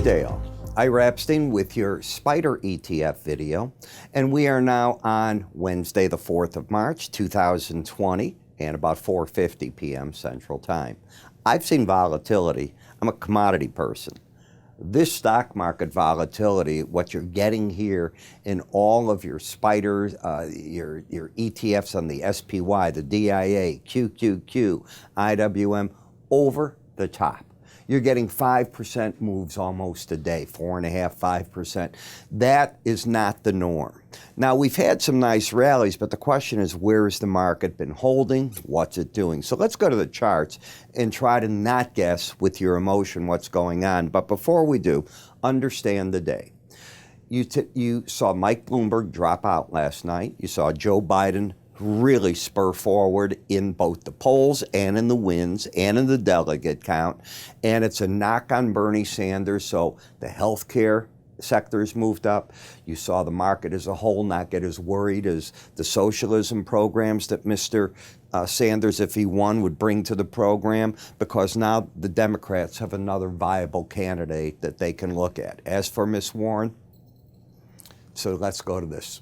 day all. Ira Epstein with your SPDR ETF video, and we are now on Wednesday the 4th of March 2020 and about 4:50 p.m. Central Time. I've seen volatility. I'm a commodity person. This stock market volatility, what you're getting here in all of your SPDRs, your ETFs on the SPY, the DIA, QQQ, IWM, over the top. You're getting 5% moves almost a day, 4.5%, 5%. That is not the norm. Now, we've had some nice rallies, but the question is, where has the market been holding? What's it doing? So let's go to the charts and try to not guess with your emotion what's going on. But before we do, understand the day. You saw Mike Bloomberg drop out last night. You saw Joe Biden really spur forward in both the polls and in the wins and in the delegate count. And it's a knock on Bernie Sanders. So the healthcare sectors moved up. You saw the market as a whole not get as worried as the socialism programs that Mr. Sanders, if he won, would bring to the program, because now the Democrats have another viable candidate that they can look at. As for Ms. Warren, so let's go to this.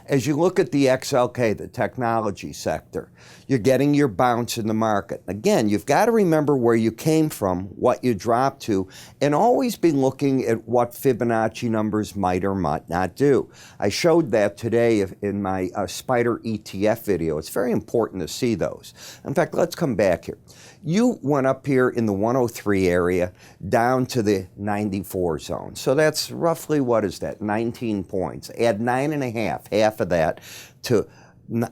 As you look at the XLK, the technology sector, you're getting your bounce in the market. Again, you've got to remember where you came from, what you dropped to, and always be looking at what Fibonacci numbers might or might not do. I showed that today in my SPDR ETF video. It's very important to see those. In fact, let's come back here. You went up here in the 103 area down to the 94 zone. So that's roughly, what is that, 19 points. Add 9.5, half of that, to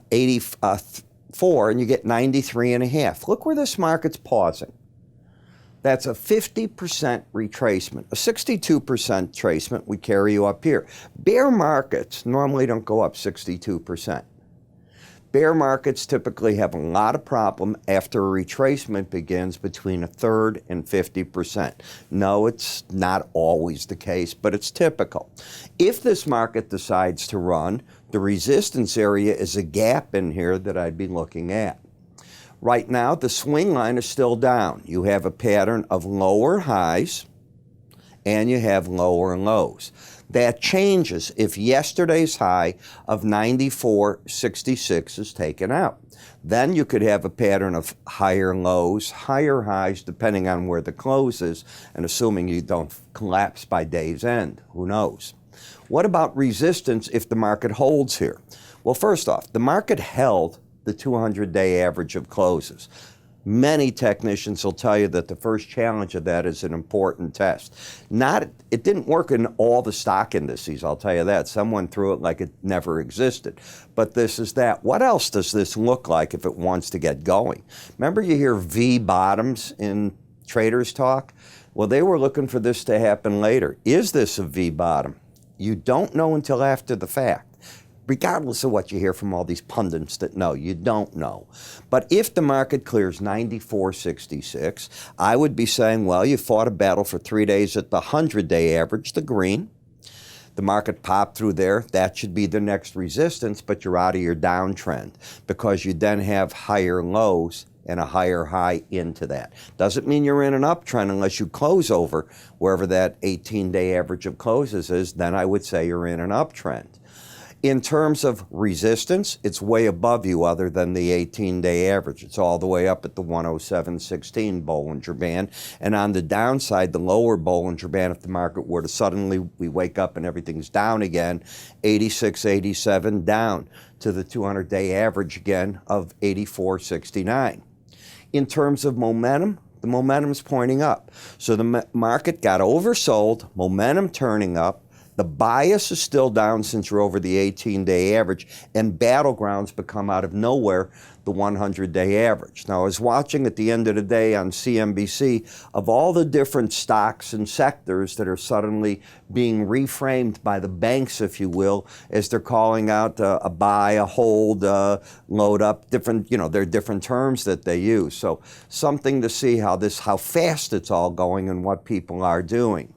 84, and you get 93.5. Look where this market's pausing. That's a 50% retracement. A 62% retracement would carry you up here. Bear markets normally don't go up 62%. Bear markets typically have a lot of problem after a retracement begins between 1/3 and 50%. No, it's not always the case, but it's typical. If this market decides to run, the resistance area is a gap in here that I'd be looking at. Right now, the swing line is still down. You have a pattern of lower highs and you have lower lows. That changes if yesterday's high of 94.66 is taken out. Then you could have a pattern of higher lows, higher highs, depending on where the close is, and assuming you don't collapse by day's end. Who knows? What about resistance if the market holds here? Well, first off, the market held the 200-day average of closes. Many technicians will tell you that the first challenge of that is an important test. It didn't work in all the stock indices, I'll tell you that. Someone threw it like it never existed. But this is that. What else does this look like if it wants to get going? Remember, you hear V bottoms in traders talk? Well, they were looking for this to happen later. Is this a V bottom? You don't know until after the fact. Regardless of what you hear from all these pundits that know, you don't know. But if the market clears 94.66, I would be saying, well, you fought a battle for 3 days at the 100-day average, the green. The market popped through there. That should be the next resistance, but you're out of your downtrend because you then have higher lows and a higher high into that. Doesn't mean you're in an uptrend unless you close over wherever that 18-day average of closes is. Then I would say you're in an uptrend. In terms of resistance, it's way above you other than the 18-day average. It's all the way up at the 107.16 Bollinger Band. And on the downside, the lower Bollinger Band, if the market were to suddenly, we wake up and everything's down again, 86.87 down to the 200-day average again of 84.69. In terms of momentum, the momentum's pointing up. So the market got oversold, momentum turning up. The bias is still down since you're over the 18-day average, and battlegrounds become out of nowhere the 100-day average. Now, I was watching at the end of the day on CNBC of all the different stocks and sectors that are suddenly being reframed by the banks, if you will, as they're calling out a buy, a hold, load up, different, there are different terms that they use. So something to see how fast it's all going and what people are doing.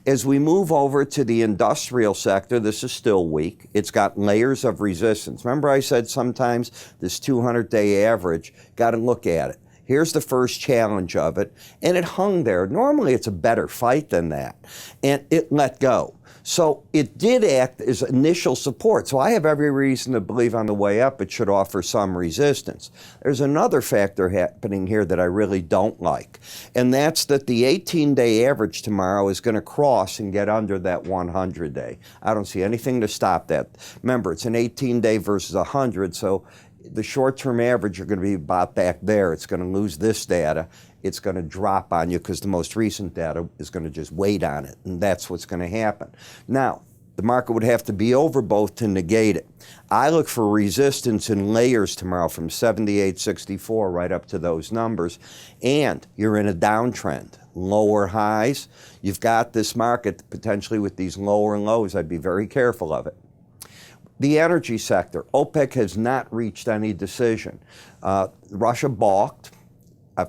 As we move over to the industrial sector, this is still weak. It's got layers of resistance. Remember I said sometimes this 200-day average, got to look at it. Here's the first challenge of it, and it hung there. Normally it's a better fight than that, and it let go. So it did act as initial support. So I have every reason to believe on the way up it should offer some resistance. There's another factor happening here that I really don't like, and that's that the 18-day average tomorrow is going to cross and get under that 100-day. I don't see anything to stop that. Remember, it's an 18-day versus 100, so the short-term average are going to be about back there. It's going to lose this data. It's going to drop on you because the most recent data is going to just wait on it, and that's what's going to happen. Now, the market would have to be over both to negate it. I look for resistance in layers tomorrow from 78.64 right up to those numbers, and you're in a downtrend. Lower highs. You've got this market potentially with these lower lows. I'd be very careful of it. The energy sector, OPEC has not reached any decision. Russia balked.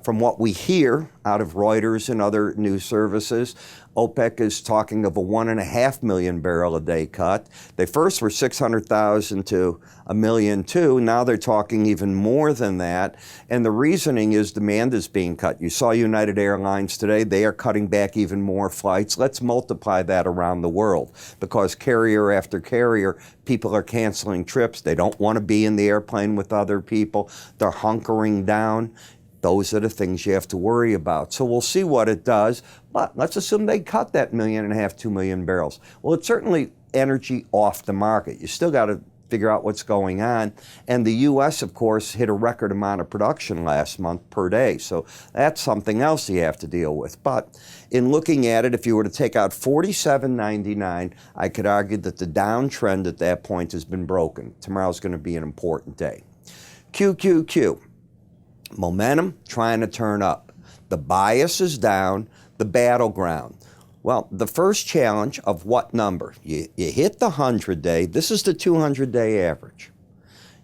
From what we hear out of Reuters and other news services, OPEC is talking of a 1.5 million barrel a day cut. They first were 600,000 to 1.2 million. Now they're talking even more than that. And the reasoning is demand is being cut. You saw United Airlines today. They are cutting back even more flights. Let's multiply that around the world because carrier after carrier, people are canceling trips. They don't want to be in the airplane with other people. They're hunkering down. Those are the things you have to worry about. So we'll see what it does, but let's assume they cut that 1.5 million, 2 million barrels. Well, it's certainly energy off the market. You still got to figure out what's going on. And the U.S., of course, hit a record amount of production last month per day. So that's something else you have to deal with. But in looking at it, if you were to take out 47.99, I could argue that the downtrend at that point has been broken. Tomorrow's going to be an important day. QQQ. Momentum trying to turn up. The bias is down, the battleground. Well, the first challenge of what number? You hit the 100-day. This is the 200-day average.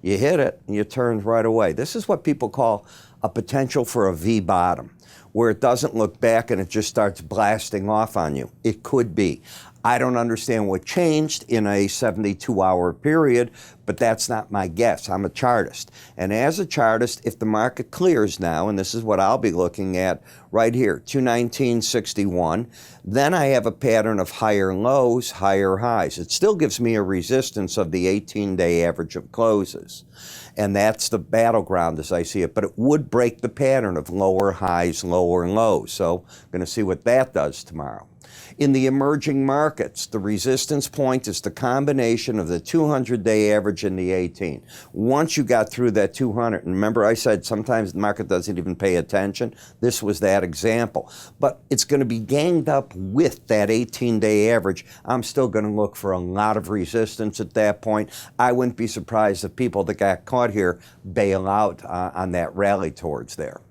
You hit it and you turn right away. This is what people call a potential for a V bottom, where it doesn't look back and it just starts blasting off on you. It could be. I don't understand what changed in a 72-hour period, but that's not my guess. I'm a chartist. And as a chartist, if the market clears now, and this is what I'll be looking at right here, 219.61, then I have a pattern of higher lows, higher highs. It still gives me a resistance of the 18-day average of closes. And that's the battleground as I see it. But it would break the pattern of lower highs, lower lows. So I'm going to see what that does tomorrow. In the emerging markets, the resistance point is the combination of the 200-day average and the 18. Once you got through that 200, and remember I said sometimes the market doesn't even pay attention, this was that example. But it's going to be ganged up with that 18-day average. I'm still going to look for a lot of resistance at that point. I wouldn't be surprised if people that got caught here bail out on that rally towards there.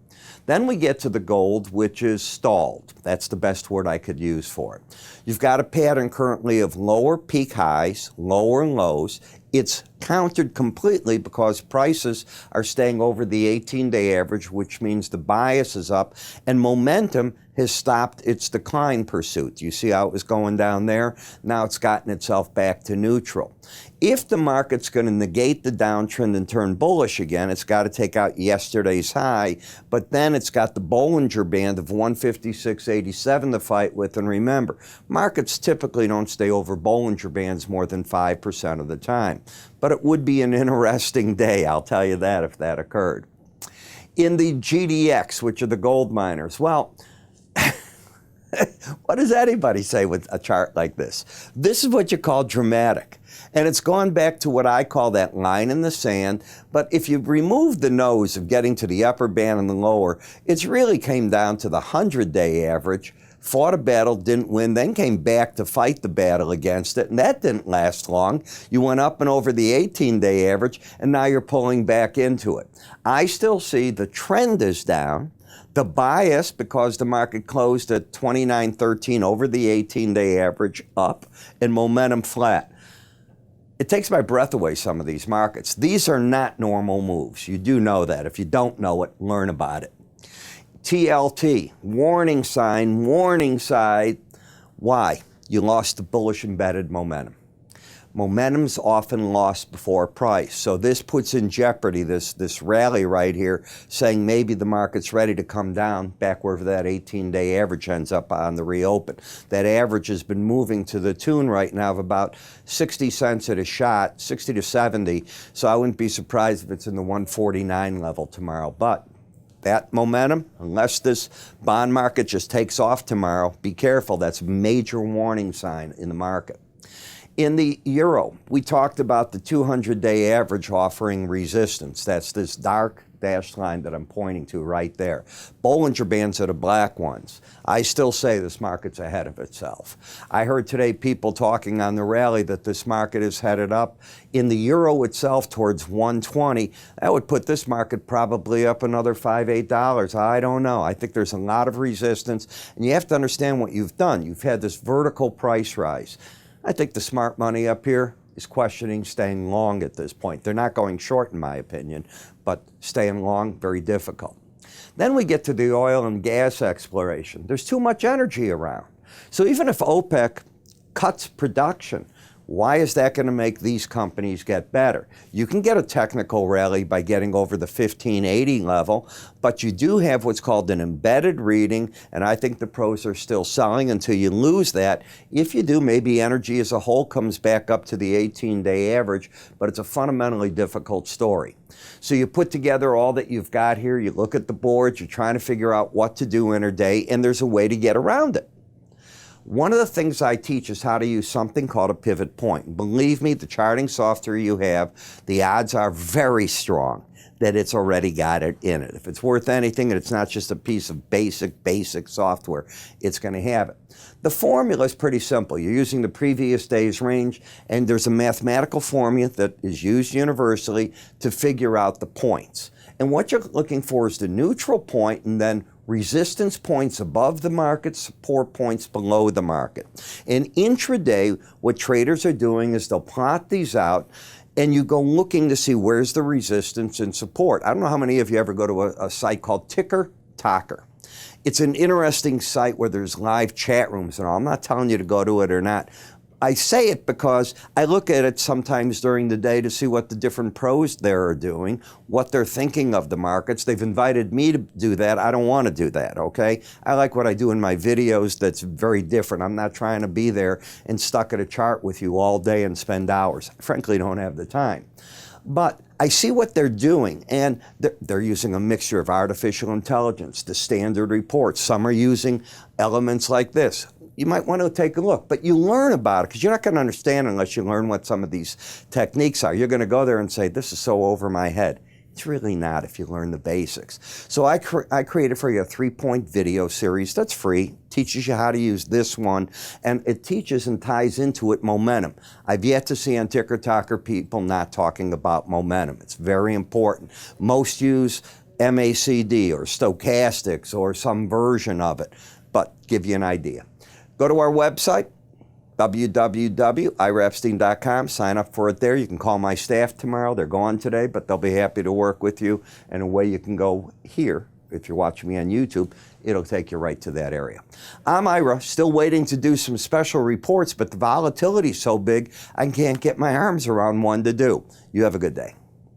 Then we get to the gold, which is stalled. That's the best word I could use for it. You've got a pattern currently of lower peak highs, lower lows. It's countered completely because prices are staying over the 18-day average, which means the bias is up, and momentum has stopped its decline pursuit. You see how it was going down there? Now it's gotten itself back to neutral. If the market's going to negate the downtrend and turn bullish again, it's got to take out yesterday's high, but then it's got the Bollinger Band of 156.87 to fight with. And remember, markets typically don't stay over Bollinger Bands more than 5% of the time. But it would be an interesting day, I'll tell you that, if that occurred. In the GDX, which are the gold miners, well, what does anybody say with a chart like this? This is what you call dramatic. And it's gone back to what I call that line in the sand. But if you remove the nose of getting to the upper band and the lower, it's really came down to the 100-day average, fought a battle, didn't win, then came back to fight the battle against it, and that didn't last long. You went up and over the 18-day average, and now you're pulling back into it. I still see the trend is down. The bias, because the market closed at 29.13 over the 18-day average, up, and momentum flat. It takes my breath away, some of these markets. These are not normal moves. You do know that. If you don't know it, learn about it. TLT, warning sign, warning side. Why? You lost the bullish embedded momentum. Momentum's often lost before price. So this puts in jeopardy this rally right here, saying maybe the market's ready to come down back wherever that 18-day average ends up on the reopen. That average has been moving to the tune right now of about 60 cents at a shot, 60 to 70. So I wouldn't be surprised if it's in the 149 level tomorrow. But that momentum, unless this bond market just takes off tomorrow, be careful. That's a major warning sign in the market. In the euro, we talked about the 200-day average offering resistance. That's this dark dashed line that I'm pointing to right there. Bollinger Bands are the black ones. I still say this market's ahead of itself. I heard today people talking on the rally that this market is headed up in the euro itself towards 120. That would put this market probably up another $5, $8. I don't know. I think there's a lot of resistance, and you have to understand what you've done. You've had this vertical price rise. I think the smart money up here is questioning staying long at this point. They're not going short, in my opinion, but staying long, very difficult. Then we get to the oil and gas exploration. There's too much energy around. So even if OPEC cuts production, why is that going to make these companies get better? You can get a technical rally by getting over the 1580 level, but you do have what's called an embedded reading, and I think the pros are still selling until you lose that. If you do, maybe energy as a whole comes back up to the 18-day average, but it's a fundamentally difficult story. So you put together all that you've got here, you look at the boards, you're trying to figure out what to do intraday, and there's a way to get around it. One of the things I teach is how to use something called a pivot point. Believe me, the charting software you have, the odds are very strong that it's already got it in it. If it's worth anything and it's not just a piece of basic software, it's going to have it. The formula is pretty simple. You're using the previous day's range, and there's a mathematical formula that is used universally to figure out the points. And what you're looking for is the neutral point and then resistance points above the market, support points below the market. And intraday, what traders are doing is they'll plot these out, and you go looking to see where's the resistance and support. I don't know how many of you ever go to a site called Ticker Talker. It's an interesting site where there's live chat rooms and all. I'm not telling you to go to it or not. I say it because I look at it sometimes during the day to see what the different pros there are doing, what they're thinking of the markets. They've invited me to do that. I don't want to do that, okay? I like what I do in my videos that's very different. I'm not trying to be there and stuck at a chart with you all day and spend hours. I frankly don't have the time. But I see what they're doing, and they're using a mixture of artificial intelligence, the standard reports. Some are using elements like this. You might want to take a look, but you learn about it because you're not going to understand unless you learn what some of these techniques are. You're going to go there and say, this is so over my head. It's really not if you learn the basics. So I created for you a 3-point video series that's free, teaches you how to use this one, and it teaches and ties into it momentum. I've yet to see on Ticker Talker people not talking about momentum. It's very important. Most use MACD or stochastics or some version of it, but give you an idea. Go to our website, www.iraepstein.com. Sign up for it there. You can call my staff tomorrow. They're gone today, but they'll be happy to work with you. And a way you can go here, if you're watching me on YouTube, it'll take you right to that area. I'm Ira, still waiting to do some special reports, but the volatility is so big, I can't get my arms around one to do. You have a good day.